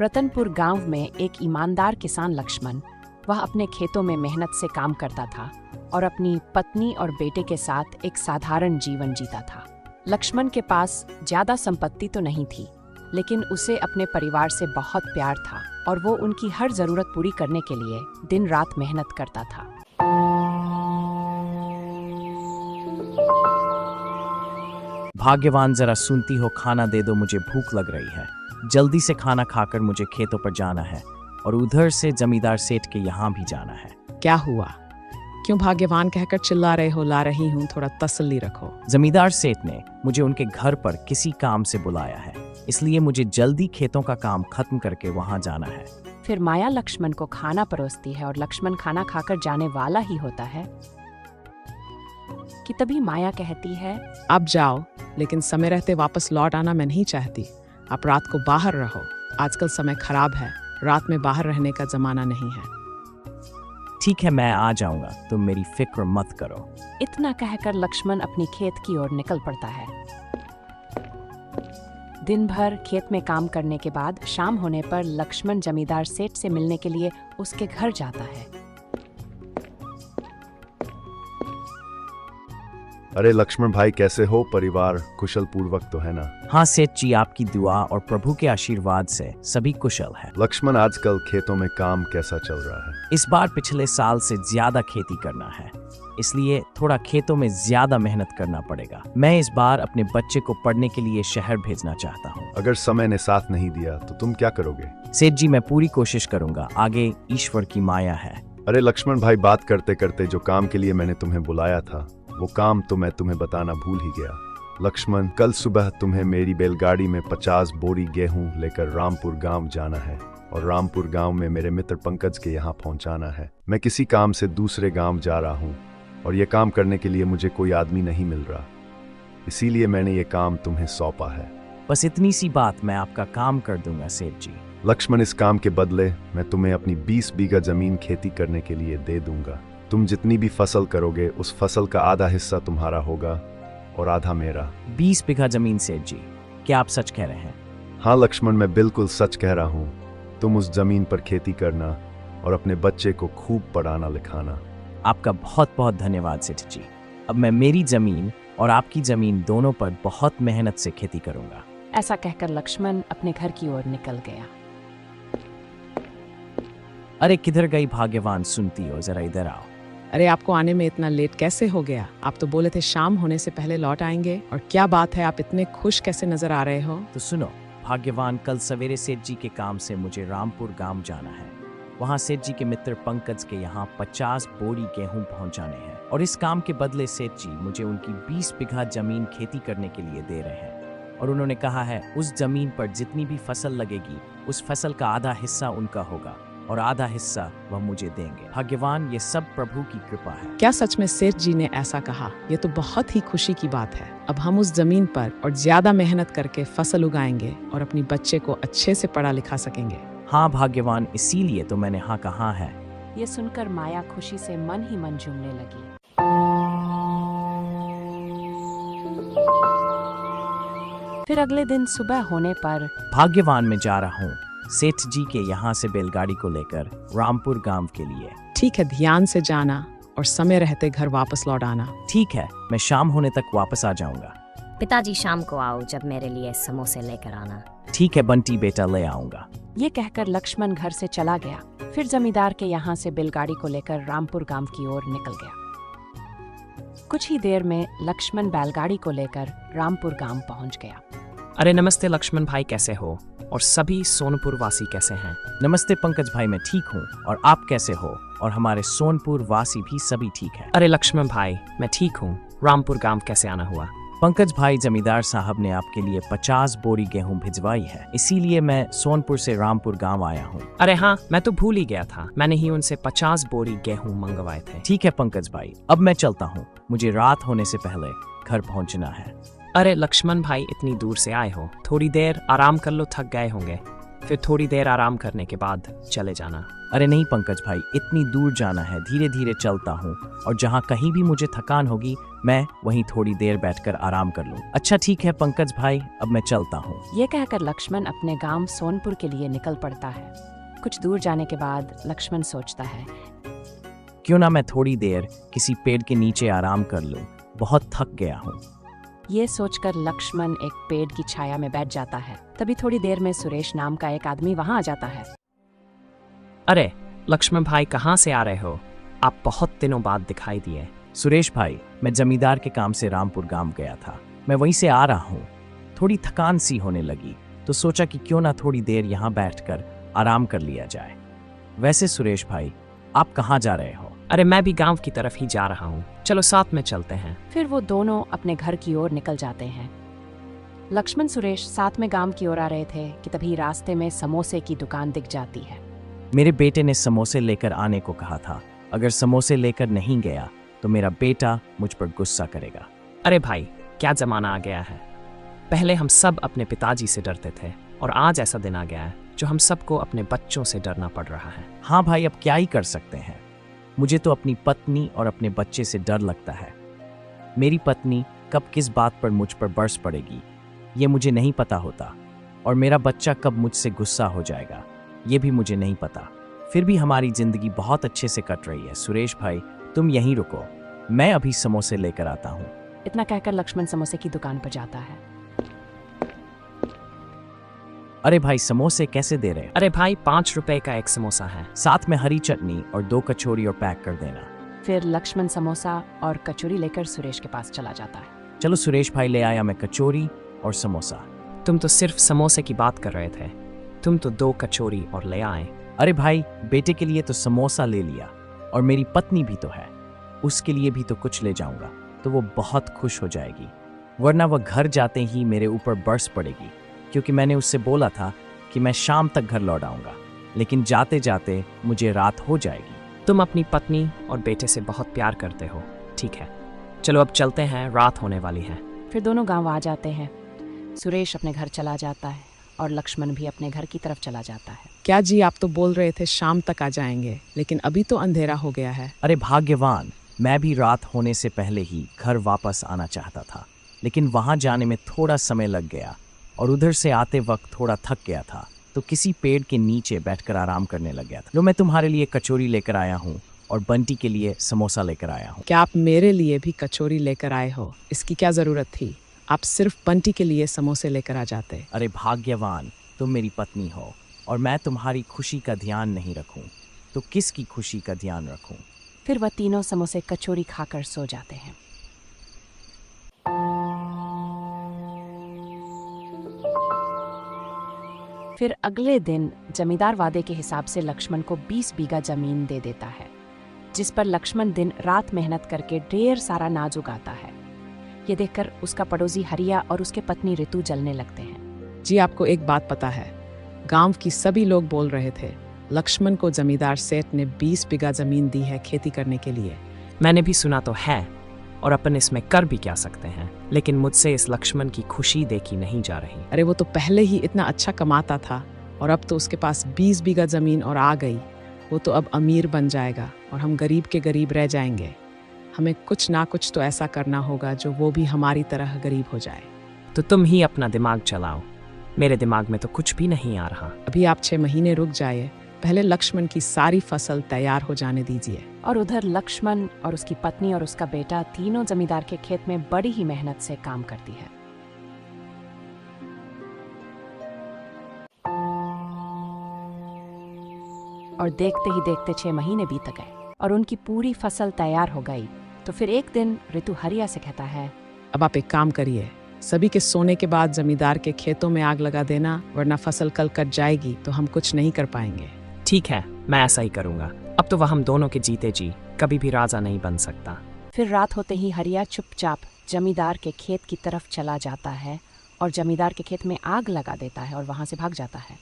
रतनपुर गांव में एक ईमानदार किसान लक्ष्मण, वह अपने खेतों में मेहनत से काम करता था और अपनी पत्नी और बेटे के साथ एक साधारण जीवन जीता था। लक्ष्मण के पास ज्यादा संपत्ति तो नहीं थी, लेकिन उसे अपने परिवार से बहुत प्यार था और वो उनकी हर जरूरत पूरी करने के लिए दिन रात मेहनत करता था। भाग्यवान, जरा सुनती हो, खाना दे दो, मुझे भूख लग रही है। जल्दी से खाना खाकर मुझे खेतों पर जाना है और उधर से जमींदार सेठ के यहाँ भी जाना है। क्या हुआ? क्यों भाग्यवान कहकर चिल्ला रहे हो? ला रही हूँ, थोड़ा तसल्ली रखो। जमींदार सेठ ने मुझे उनके घर पर किसी काम से बुलाया है, इसलिए मुझे जल्दी खेतों का काम खत्म करके वहाँ जाना है। फिर माया लक्ष्मण को खाना परोसती है और लक्ष्मण खाना खाकर जाने वाला ही होता है कि तभी माया कहती है, अब जाओ, लेकिन समय रहते वापस लौट आना मैं नहीं चाहती। आप रात को बाहर रहो, आजकल समय खराब है, रात में बाहर रहने का जमाना नहीं है। ठीक है, मैं आ जाऊंगा, तुम मेरी फिक्र मत करो। इतना कहकर लक्ष्मण अपनी खेत की ओर निकल पड़ता है। दिन भर खेत में काम करने के बाद शाम होने पर लक्ष्मण जमींदार सेठ से मिलने के लिए उसके घर जाता है। अरे लक्ष्मण भाई, कैसे हो? परिवार कुशल पूर्वक तो है ना? हाँ सेठ जी, आपकी दुआ और प्रभु के आशीर्वाद से सभी कुशल है। लक्ष्मण, आजकल खेतों में काम कैसा चल रहा है? इस बार पिछले साल से ज्यादा खेती करना है, इसलिए थोड़ा खेतों में ज्यादा मेहनत करना पड़ेगा। मैं इस बार अपने बच्चे को पढ़ने के लिए शहर भेजना चाहता हूँ। अगर समय ने साथ नहीं दिया तो तुम क्या करोगे? सेठ जी, मैं पूरी कोशिश करूंगा, आगे ईश्वर की माया है। अरे लक्ष्मण भाई, बात करते करते जो काम के लिए मैंने तुम्हें बुलाया था, वो काम तो मैं तुम्हें बताना भूल ही गया। लक्ष्मण, कल सुबह तुम्हें मेरी बैलगाड़ी में 50 बोरी गेहूं लेकर रामपुर गांव जाना है और रामपुर गांव में मेरे मित्र पंकज के यहाँ पहुंचाना है। मैं किसी काम से दूसरे गांव जा रहा हूं और ये काम करने के लिए मुझे कोई आदमी नहीं मिल रहा, इसीलिए मैंने ये काम तुम्हें सौंपा है। बस इतनी सी बात, मैं आपका काम कर दूंगा सेठ जी। लक्ष्मण, इस काम के बदले मैं तुम्हें अपनी 20 बीघा जमीन खेती करने के लिए दे दूंगा। तुम जितनी भी फसल करोगे उस फसल का आधा हिस्सा तुम्हारा होगा और आधा मेरा। 20 बीघा जमीन सेठ जी, क्या आप सच कह रहे हैं? हाँ लक्ष्मण, मैं बिल्कुल सच कह रहा हूँ। तुम उस जमीन पर खेती करना और अपने बच्चे को खूब पढ़ाना लिखाना। आपका बहुत बहुत धन्यवाद सेठ जी। अब मैं मेरी जमीन और आपकी जमीन दोनों पर बहुत मेहनत से खेती करूंगा। ऐसा कहकर लक्ष्मण अपने घर की ओर निकल गया। अरे किधर गई भाग्यवान? सुनती हो, जरा इधर आओ। अरे आपको आने में इतना लेट कैसे हो गया? आप तो बोले थे शाम होने से पहले लौट आएंगे, और क्या बात है, आप इतने खुश कैसे नजर आ रहे हो? तो सुनो भाग्यवान, कल सवेरे सेठ जी के काम से मुझे रामपुर गांव जाना है। वहाँ सेठ जी के मित्र पंकज के यहाँ 50 बोरी गेहूं पहुँचाने हैं और इस काम के बदले सेठ जी मुझे उनकी 20 बीघा जमीन खेती करने के लिए दे रहे हैं और उन्होंने कहा है उस जमीन पर जितनी भी फसल लगेगी उस फसल का आधा हिस्सा उनका होगा और आधा हिस्सा वह मुझे देंगे। भाग्यवान, ये सब प्रभु की कृपा है। क्या सच में सेठ जी ने ऐसा कहा? ये तो बहुत ही खुशी की बात है। अब हम उस जमीन पर और ज्यादा मेहनत करके फसल उगाएंगे और अपनी बच्चे को अच्छे से पढ़ा लिखा सकेंगे। हाँ भाग्यवान, इसीलिए तो मैंने हाँ कहा है। ये सुनकर माया खुशी से मन ही मन झूमने लगी। फिर अगले दिन सुबह होने पर भाग्यवान, मैं जा रहा हूँ सेठ जी के यहाँ से बैलगाड़ी को लेकर रामपुर गांव के लिए। ठीक है, ध्यान से जाना और समय रहते घर वापस लौट आना। ठीक है, मैं शाम होने तक वापस आ जाऊंगा। पिताजी, शाम को आओ, जब मेरे लिए समोसे लेकर आना। ठीक है बंटी बेटा, ले आऊंगा। ये कहकर लक्ष्मण घर से चला गया। फिर जमींदार के यहाँ से बैलगाड़ी को लेकर रामपुर गांव की ओर निकल गया। कुछ ही देर में लक्ष्मण बैलगाड़ी को लेकर रामपुर गांव पहुंच गया। अरे नमस्ते लक्ष्मण भाई, कैसे हो? और सभी सोनपुर वासी कैसे हैं? नमस्ते पंकज भाई, मैं ठीक हूँ, और आप कैसे हो? और हमारे सोनपुर वासी भी सभी ठीक है। अरे लक्ष्मण भाई, मैं ठीक हूँ। रामपुर गांव कैसे आना हुआ? पंकज भाई, जमींदार साहब ने आपके लिए 50 बोरी गेहूं भिजवाई है, इसीलिए मैं सोनपुर से रामपुर गांव आया हूँ। अरे हाँ, मैं तो भूल ही गया था, मैंने ही उनसे 50 बोरी गेहूं मंगवाए थे। ठीक है पंकज भाई, अब मैं चलता हूँ, मुझे रात होने से पहले घर पहुँचना है। अरे लक्ष्मण भाई, इतनी दूर से आए हो, थोड़ी देर आराम कर लो, थक गए होंगे। फिर थोड़ी देर आराम करने के बाद चले जाना। अरे नहीं पंकज भाई, इतनी दूर जाना है, धीरे धीरे चलता हूँ और जहाँ कहीं भी मुझे थकान होगी मैं वहीं थोड़ी देर बैठकर आराम कर लूँ। अच्छा ठीक है पंकज भाई, अब मैं चलता हूँ। ये कहकर लक्ष्मण अपने गांव सोनपुर के लिए निकल पड़ता है। कुछ दूर जाने के बाद लक्ष्मण सोचता है, क्यों ना मैं थोड़ी देर किसी पेड़ के नीचे आराम कर लूँ, बहुत थक गया हूँ। ये सोचकर लक्ष्मण एक पेड़ की छाया में बैठ जाता है। तभी थोड़ी देर में सुरेश नाम का एक आदमी वहां आ जाता है। अरे लक्ष्मण भाई, कहाँ से आ रहे हो? आप बहुत दिनों बाद दिखाई दिए। सुरेश भाई, मैं जमींदार के काम से रामपुर गांव गया था, मैं वहीं से आ रहा हूँ। थोड़ी थकान सी होने लगी तो सोचा कि क्यों ना थोड़ी देर यहाँ बैठकर आराम कर लिया जाए। वैसे सुरेश भाई, आप कहाँ जा रहे हो? अरे मैं भी गांव की तरफ ही जा रहा हूँ, चलो साथ में चलते हैं। फिर वो दोनों अपने घर की ओर निकल जाते हैं। लक्ष्मण सुरेश साथ में गांव की ओर आ रहे थे कि तभी रास्ते में समोसे की दुकान दिख जाती है। मेरे बेटे ने समोसे लेकर आने को कहा था, अगर समोसे लेकर नहीं गया तो मेरा बेटा मुझ पर गुस्सा करेगा। अरे भाई, क्या जमाना आ गया है। पहले हम सब अपने पिताजी से डरते थे और आज ऐसा दिन आ गया है जो हम सबको अपने बच्चों से डरना पड़ रहा है। हाँ भाई, अब क्या ही कर सकते हैं। मुझे तो अपनी पत्नी और अपने बच्चे से डर लगता है। मेरी पत्नी कब किस बात पर मुझ पर बरस पड़ेगी ये मुझे नहीं पता होता, और मेरा बच्चा कब मुझसे गुस्सा हो जाएगा ये भी मुझे नहीं पता। फिर भी हमारी जिंदगी बहुत अच्छे से कट रही है। सुरेश भाई, तुम यहीं रुको, मैं अभी समोसे लेकर आता हूँ। इतना कहकर लक्ष्मण समोसे की दुकान पर जाता है। अरे भाई, समोसे कैसे दे रहे हैं? अरे भाई, 5 रुपए का एक समोसा है। साथ में हरी चटनी और 2 कचौरी और पैक कर देना। फिर लक्ष्मण समोसा और कचौरी लेकर सुरेश के पास चला जाता है। चलो सुरेश भाई, ले आया मैं कचौरी और समोसा। तुम तो सिर्फ समोसे की बात कर रहे थे, तुम तो 2 कचौरी और ले आए। अरे भाई, बेटे के लिए तो समोसा ले लिया और मेरी पत्नी भी तो है, उसके लिए भी तो कुछ ले जाऊंगा तो वो बहुत खुश हो जाएगी, वरना वह घर जाते ही मेरे ऊपर बरस पड़ेगी, क्योंकि मैंने उससे बोला था कि मैं शाम तक घर लौट आऊंगा, लेकिन जाते जाते मुझे रात हो जाएगी। तुम अपनी पत्नी और बेटे से बहुत प्यार करते हो। ठीक है, चलो अब चलते हैं, रात होने वाली है। फिर दोनों गांव आ जाते हैं। सुरेश अपने घर चला जाता है और लक्ष्मण भी अपने घर की तरफ चला जाता है। क्या जी, आप तो बोल रहे थे शाम तक आ जाएंगे, लेकिन अभी तो अंधेरा हो गया है। अरे भाग्यवान, मैं भी रात होने से पहले ही घर वापस आना चाहता था, लेकिन वहां जाने में थोड़ा समय लग गया और उधर से आते वक्त थोड़ा थक गया था, तो किसी पेड़ के नीचे बैठकर आराम करने लग गया था। लो, मैं तुम्हारे लिए कचौरी लेकर आया हूँ और बंटी के लिए समोसा लेकर आया हूँ। क्या आप मेरे लिए भी कचौरी लेकर आए हो? इसकी क्या जरूरत थी? आप सिर्फ बंटी के लिए समोसे लेकर आ जाते। अरे भाग्यवान, तुम मेरी पत्नी हो और मैं तुम्हारी खुशी का ध्यान नहीं रखूं तो किसकी खुशी का ध्यान रखूं? फिर वह तीनों समोसे कचौरी खाकर सो जाते हैं। फिर अगले दिन जमींदार वादे के हिसाब से लक्ष्मण को 20 बीघा जमीन दे देता है, जिस पर लक्ष्मण दिन रात मेहनत करके ढेर सारा अनाज उगाता है। ये देखकर उसका पड़ोसी हरिया और उसके पत्नी ऋतु जलने लगते हैं। जी, आपको एक बात पता है, गांव की सभी लोग बोल रहे थे लक्ष्मण को जमींदार सेठ ने 20 बीघा जमीन दी है खेती करने के लिए। मैंने भी सुना तो है, और अपन इसमें कर भी क्या सकते हैं, लेकिन मुझसे इस लक्ष्मण की खुशी देखी नहीं जा रही। अरे वो तो पहले ही इतना अच्छा कमाता था और अब तो उसके पास 20 बीघा जमीन और आ गई। वो तो अब अमीर बन जाएगा और हम गरीब के गरीब रह जाएंगे। हमें कुछ ना कुछ तो ऐसा करना होगा जो वो भी हमारी तरह गरीब हो जाए। तो तुम ही अपना दिमाग चलाओ, मेरे दिमाग में तो कुछ भी नहीं आ रहा। अभी आप 6 महीने रुक जाइए, पहले लक्ष्मण की सारी फसल तैयार हो जाने दीजिए। और उधर लक्ष्मण और उसकी पत्नी और उसका बेटा तीनों जमींदार के खेत में बड़ी ही मेहनत से काम करती है। और देखते ही देखते 6 महीने बीत गए और उनकी पूरी फसल तैयार हो गई। तो फिर एक दिन ऋतु हरिया से कहता है, अब आप एक काम करिए, सभी के सोने के बाद जमींदार के खेतों में आग लगा देना, वरना फसल कल कट जाएगी तो हम कुछ नहीं कर पाएंगे। ठीक है, मैं ऐसा ही करूंगा। अब तो वह हम दोनों के जीते जी कभी भी राजा नहीं बन सकता। फिर रात होते ही हरिया चुपचाप जमींदार के खेत की तरफ चला जाता है और जमींदार के खेत में आग लगा देता है और वहां से भाग जाता है।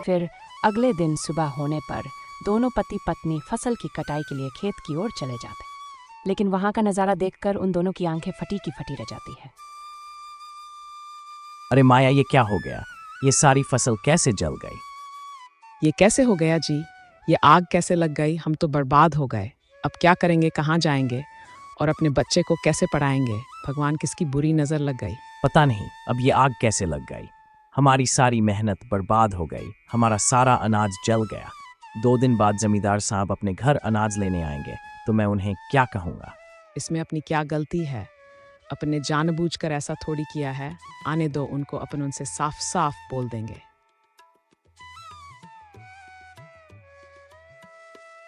फिर अगले दिन सुबह होने पर दोनों पति पत्नी फसल की कटाई के लिए खेत की ओर चले जाते। लेकिन वहां का नजारा देखकर उन दोनों की आंखें फटी की फटी रह जाती है। अरे माया, ये क्या हो गया? ये सारी फसल कैसे जल गई? ये कैसे हो गया जी? ये आग कैसे लग गई? हम तो बर्बाद हो गए। अब क्या करेंगे, कहाँ जाएंगे और अपने बच्चे को कैसे पढ़ाएंगे? भगवान किसकी बुरी नज़र लग गई। पता नहीं अब ये आग कैसे लग गई। हमारी सारी मेहनत बर्बाद हो गई, हमारा सारा अनाज जल गया। 2 दिन बाद जमींदार साहब अपने घर अनाज लेने आएंगे, तो मैं उन्हें क्या कहूँगा? इसमें अपनी क्या गलती है? अपने जानबूझकर ऐसा थोड़ी किया है। आने दो उनको, अपन उनसे साफ साफ बोल देंगे।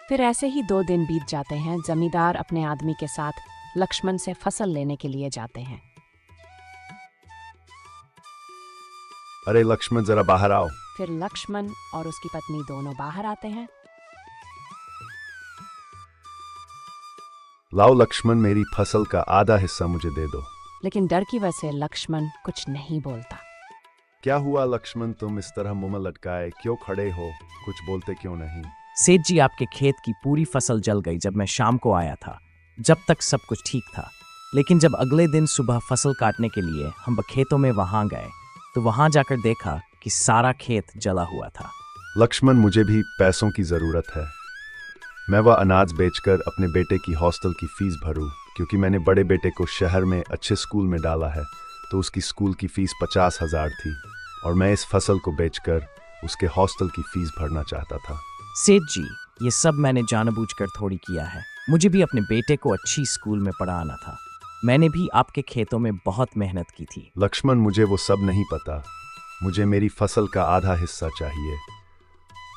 फिर ऐसे ही 2 दिन बीत जाते हैं। जमींदार अपने आदमी के साथ लक्ष्मण से फसल लेने के लिए जाते हैं। अरे लक्ष्मण, जरा बाहर आओ। फिर लक्ष्मण और उसकी पत्नी दोनों बाहर आते हैं। लाओ लक्ष्मण, मेरी फसल का आधा हिस्सा मुझे दे दो। लेकिन डर की वजह से लक्ष्मण कुछ नहीं बोलता। क्या हुआ लक्ष्मण, तुम इस तरह मुंह में लटकाए क्यों खड़े हो? कुछ बोलते क्यों नहीं? सेठ जी, आपके खेत की पूरी फसल जल गई जब मैं शाम को आया था। जब तक सब कुछ ठीक था, लेकिन जब अगले दिन सुबह फसल काटने के लिए हम खेतों में वहां गए, तो वहां जाकर देखा कि सारा खेत जला हुआ था। लक्ष्मण, मुझे भी पैसों की जरूरत है। मैं वह अनाज बेचकर अपने बेटे की हॉस्टल की फीस भरूं, क्योंकि मैंने बड़े बेटे को शहर में अच्छे स्कूल में डाला है, तो उसकी स्कूल की फीस 50,000 थी और मैं इस फसल को बेचकर उसके हॉस्टल की फीस भरना चाहता था। सेठ जी, ये सब मैंने जानबूझकर थोड़ी किया है। मुझे भी अपने बेटे को अच्छी स्कूल में पढ़ाना था। मैंने भी आपके खेतों में बहुत मेहनत की थी। लक्ष्मण, मुझे वो सब नहीं पता। मुझे मेरी फसल का आधा हिस्सा चाहिए,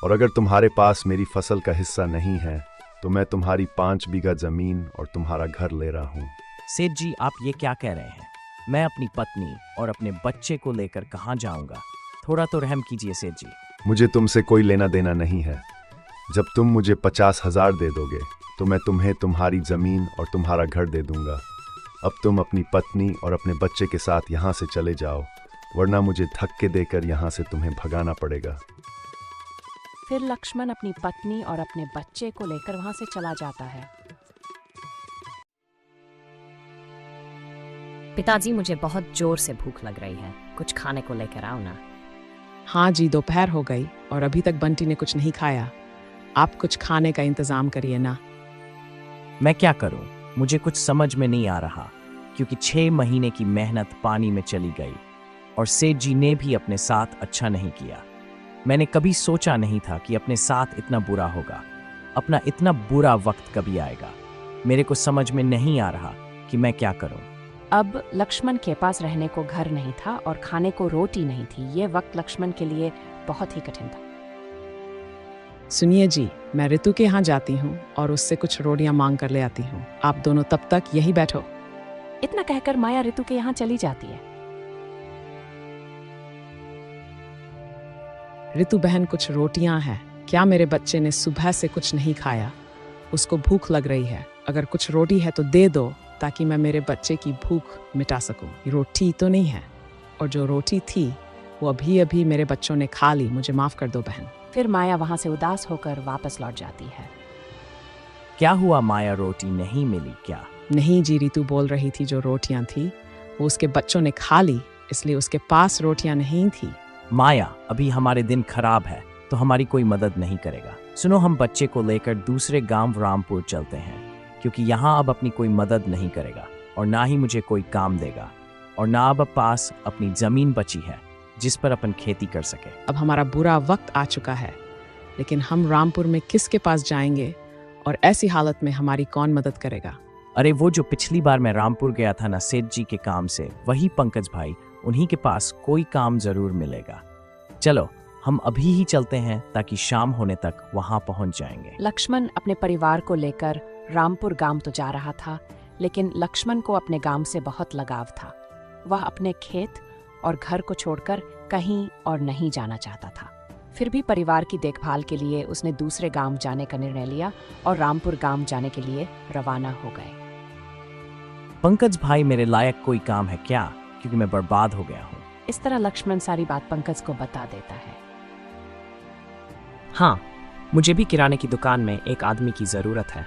और अगर तुम्हारे पास मेरी फसल का हिस्सा नहीं है तो मैं तुम्हारी 5 बीघा जमीन और तुम्हारा घर ले रहा हूँ। सेठ जी, आप ये क्या कह रहे हैं? मैं अपनी पत्नी और अपने बच्चे को लेकर कहाँ जाऊंगा? थोड़ा तो रहम कीजिए सेठ जी। मुझे तुमसे कोई लेना देना नहीं है। जब तुम मुझे 50,000 दे दोगे तो मैं तुम्हें तुम्हारी जमीन और तुम्हारा घर दे दूंगा। अब तुम अपनी पत्नी और अपने बच्चे के साथ यहाँ से चले जाओ, वरना मुझे धक्के देकर यहाँ से तुम्हें भगाना पड़ेगा। फिर लक्ष्मण अपनी पत्नी और अपने बच्चे को लेकर वहां से चला जाता है। पिताजी, मुझे बहुत जोर से भूख लग रही है, कुछ खाने को लेकर आओ ना। हाँ जी, दोपहर हो गई और अभी तक बंटी ने कुछ नहीं खाया। आप कुछ खाने का इंतजाम करिए ना। मैं क्या करूं? मुझे कुछ समझ में नहीं आ रहा, क्योंकि 6 महीने की मेहनत पानी में चली गई और सेठ जी ने भी अपने साथ अच्छा नहीं किया। मैंने कभी सोचा नहीं था कि अपने साथ इतना बुरा होगा। अपना इतना बुरा वक्त कभी आएगा। मेरे को समझ में नहीं आ रहा कि मैं क्या करूं। अब लक्ष्मण के पास रहने को घर नहीं था और खाने को रोटी नहीं थी। ये वक्त लक्ष्मण के लिए बहुत ही कठिन था। सुनिए जी, मैं ऋतु के यहाँ जाती हूँ और उससे कुछ रोटियां मांग कर ले आती हूँ। आप दोनों तब तक यही बैठो। इतना कहकर माया ऋतु के यहाँ चली जाती है। ऋतु बहन, कुछ रोटियां हैं क्या? मेरे बच्चे ने सुबह से कुछ नहीं खाया, उसको भूख लग रही है। अगर कुछ रोटी है तो दे दो, ताकि मैं मेरे बच्चे की भूख मिटा सकूं। ये रोटी तो नहीं है, और जो रोटी थी वो अभी अभी मेरे बच्चों ने खा ली। मुझे माफ कर दो बहन। फिर माया वहां से उदास होकर वापस लौट जाती है। क्या हुआ माया, रोटी नहीं मिली क्या? नहीं जी, ऋतु बोल रही थी जो रोटियां थी वो उसके बच्चों ने खा ली, इसलिए उसके पास रोटियां नहीं थी। माया, अभी हमारे दिन खराब है तो हमारी कोई मदद नहीं करेगा। सुनो, हम बच्चे को लेकर दूसरे गांव रामपुर चलते हैं, क्योंकि यहाँ अब अपनी कोई मदद नहीं करेगा और ना ही मुझे कोई काम देगा, और ना अब पास अपनी जमीन बची है जिस पर अपन खेती कर सके। अब हमारा बुरा वक्त आ चुका है, लेकिन हम रामपुर में किसके पास जाएंगे और ऐसी हालत में हमारी कौन मदद करेगा? अरे वो जो पिछली बार मैं रामपुर गया था ना सेठ जी के काम से, वही पंकज भाई, उन्हीं के पास कोई काम जरूर मिलेगा। चलो हम अभी ही चलते हैं ताकि शाम होने तक वहां पहुंच जाएंगे। लक्ष्मण अपने परिवार को लेकर रामपुर गांव तो जा रहा था, लेकिन लक्ष्मण को अपने गांव से बहुत लगाव था। वह अपने खेत और घर को छोड़कर कहीं और नहीं जाना चाहता था। फिर भी परिवार की देखभाल के लिए उसने दूसरे गांव जाने का निर्णय लिया और रामपुर गांव जाने के लिए रवाना हो गए। पंकज भाई, मेरे लायक कोई काम है क्या? क्योंकि मैं बर्बाद हो गया हूँ। इस तरह लक्ष्मण सारी बात पंकज को बता देता है। हाँ, मुझे भी किराने की दुकान में एक आदमी की ज़रूरत है।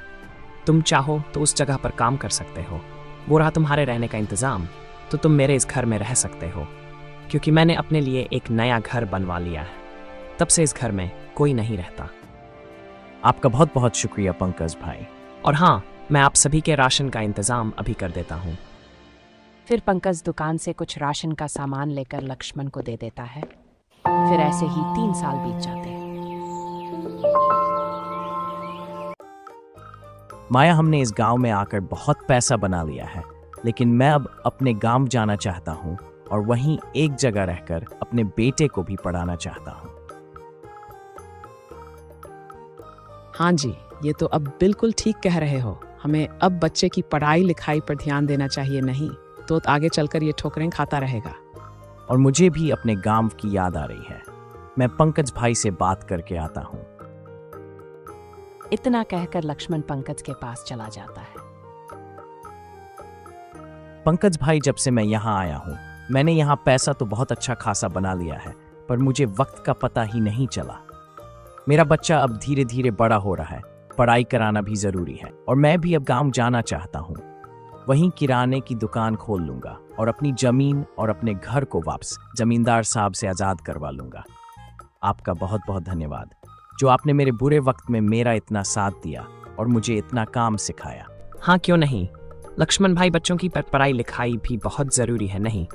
तुम चाहो तो उस जगह पर काम कर सकते हो। वो रहा तुम्हारे रहने का इंतज़ाम, तो तुम मेरे इस घर में रह सकते हो, क्योंकि मैंने अपने लिए एक नया घर बनवा लिया है। तब से इस घर में कोई नहीं रहता। आपका बहुत बहुत शुक्रिया पंकज भाई। और हाँ, मैं आप सभी के राशन का इंतज़ाम अभी कर देता हूँ। फिर पंकज दुकान से कुछ राशन का सामान लेकर लक्ष्मण को दे देता है। फिर ऐसे ही 3 साल बीत जाते हैं। माया, हमने इस गांव में आकर बहुत पैसा बना लिया है, लेकिन मैं अब अपने गांव जाना चाहता हूँ और वहीं एक जगह रहकर अपने बेटे को भी पढ़ाना चाहता हूँ। हाँ जी, ये तो अब बिल्कुल ठीक कह रहे हो। हमें अब बच्चे की पढ़ाई लिखाई पर ध्यान देना चाहिए, नहीं तो आगे चलकर ये ठोकरें खाता रहेगा। और मुझे भी अपने गांव की याद आ रही है। मैं पंकज भाई से बात करके आता हूँ। इतना कहकर लक्ष्मण पंकज के पास चला जाता है। पंकज भाई, जब से मैं यहाँ आया हूँ, मैंने यहाँ पैसा तो बहुत अच्छा खासा बना लिया है, पर मुझे वक्त का पता ही नहीं चला। मेरा बच्चा अब धीरे धीरे बड़ा हो रहा है, पढ़ाई कराना भी जरूरी है, और मैं भी अब गांव जाना चाहता हूँ। वहीं किराने की दुकान खोल लूंगा और अपनी जमीन और अपने घर को वापस जमींदार साहब से आजाद करवा लूंगा। आपका बहुत बहुत धन्यवाद, जो आपने मेरे बुरे वक्त में मेरा इतना साथ दिया और मुझे इतना काम सिखाया। हाँ, क्यों नहीं लक्ष्मण भाई, बच्चों की पढ़ाई लिखाई भी बहुत ज़रूरी है, नहीं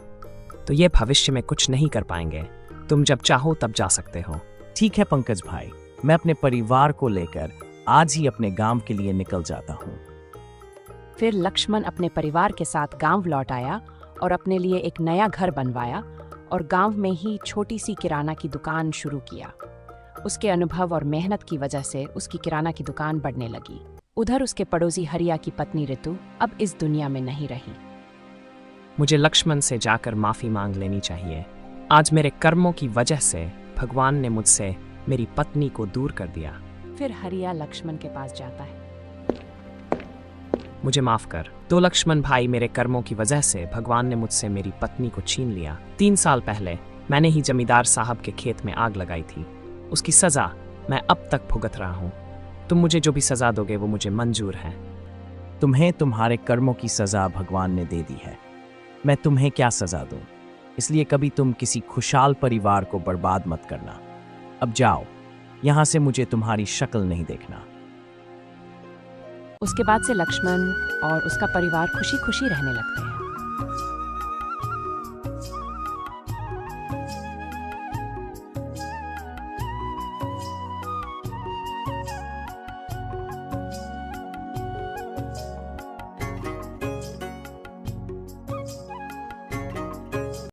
तो ये भविष्य में कुछ नहीं कर पाएंगे। तुम जब चाहो तब जा सकते हो। ठीक है पंकज भाई, मैं अपने परिवार को लेकर आज ही अपने गांव के लिए निकल जाता हूँ। फिर लक्ष्मण अपने परिवार के साथ गांव लौट आया और अपने लिए एक नया घर बनवाया और गांव में ही छोटी सी किराना की दुकान शुरू किया। उसके अनुभव और मेहनत की वजह से उसकी किराना की दुकान बढ़ने लगी। उधर उसके पड़ोसी हरिया की पत्नी ऋतु अब इस दुनिया में नहीं रही। मुझे लक्ष्मण से जाकर माफ़ी मांग लेनी चाहिए। आज मेरे कर्मों की वजह से भगवान ने मुझसे मेरी पत्नी को दूर कर दिया। फिर हरिया लक्ष्मण के पास जाता है। मुझे माफ कर। तो लक्ष्मण भाई, मेरे कर्मों की वजह से भगवान ने मुझसे मेरी पत्नी को छीन लिया। 3 साल पहले मैंने ही जमींदार साहब के खेत में आग लगाई थी। उसकी सजा मैं अब तक भुगत रहा हूँ। तुम मुझे जो भी सजा दोगे वो मुझे मंजूर है। तुम्हें तुम्हारे कर्मों की सजा भगवान ने दे दी है। मैं तुम्हें क्या सजा दूं? इसलिए कभी तुम किसी खुशहाल परिवार को बर्बाद मत करना। अब जाओ, यहाँ से मुझे तुम्हारी शक्ल नहीं देखना। उसके बाद से लक्ष्मण और उसका परिवार खुशी खुशी रहने लगते हैं।